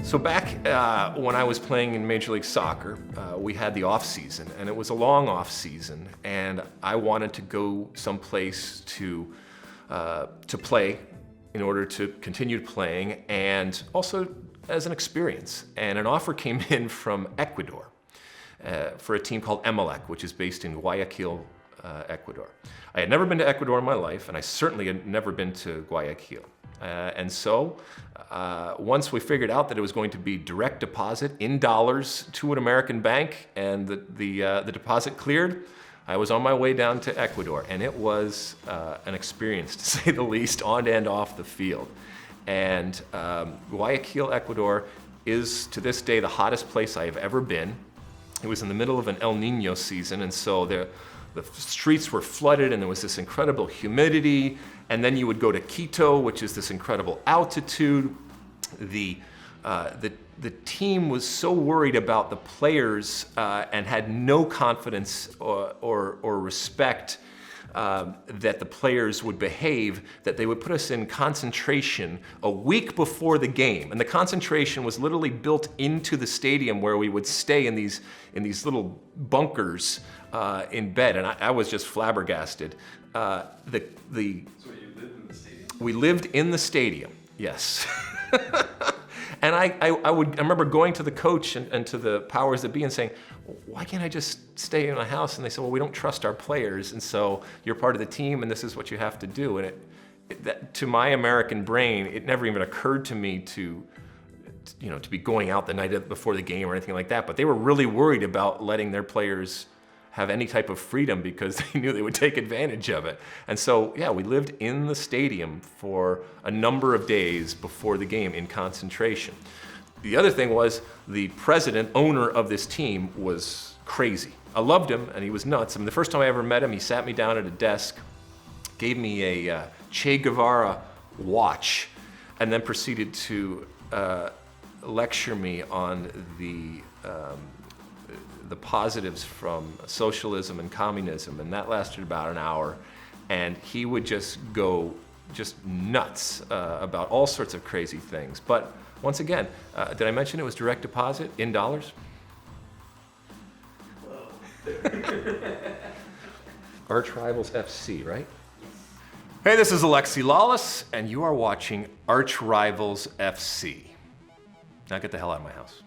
So back when I was playing in Major League Soccer, we had the off season, and it was a long off season, and I wanted to go someplace to play in order to continue playing, and also as an experience. And an offer came in from Ecuador for a team called Emelec, which is based in Guayaquil, Ecuador. I had never been to Ecuador in my life, and I certainly had never been to Guayaquil. And so once we figured out that it was going to be direct deposit in dollars to an American bank, and the deposit cleared, I was on my way down to Ecuador, and it was an experience, to say the least, on and off the field. And Guayaquil, Ecuador is to this day the hottest place I have ever been. It was in the middle of an El Nino season, and so the streets were flooded, and there was this incredible humidity. And then you would go to Quito, which is this incredible altitude. The team was so worried about the players and had no confidence or respect that the players would behave, that they would put us in concentration a week before the game. And the concentration was literally built into the stadium, where we would stay in these little bunkers in bed. And I was just flabbergasted. So you lived in the stadium? We lived in the stadium, yes. And I remember going to the coach and to the powers that be and saying, why can't I just stay in my house? And they said, well, we don't trust our players, and so you're part of the team, and this is what you have to do. And to my American brain, it never even occurred to me to be going out the night before the game or anything like that. But they were really worried about letting their players have any type of freedom, because they knew they would take advantage of it. And so, yeah, we lived in the stadium for a number of days before the game in concentration. The other thing was, the president, owner of this team, was crazy. I loved him, and he was nuts. I mean, the first time I ever met him, he sat me down at a desk, gave me a Che Guevara watch, and then proceeded to lecture me on the positives from socialism and communism, and that lasted about an hour. And he would just go nuts about all sorts of crazy things. But once again, did I mention it was direct deposit in dollars? Arch Rivals FC, right? Hey, this is Alexi Lalas, and you are watching Arch Rivals FC. Now get the hell out of my house.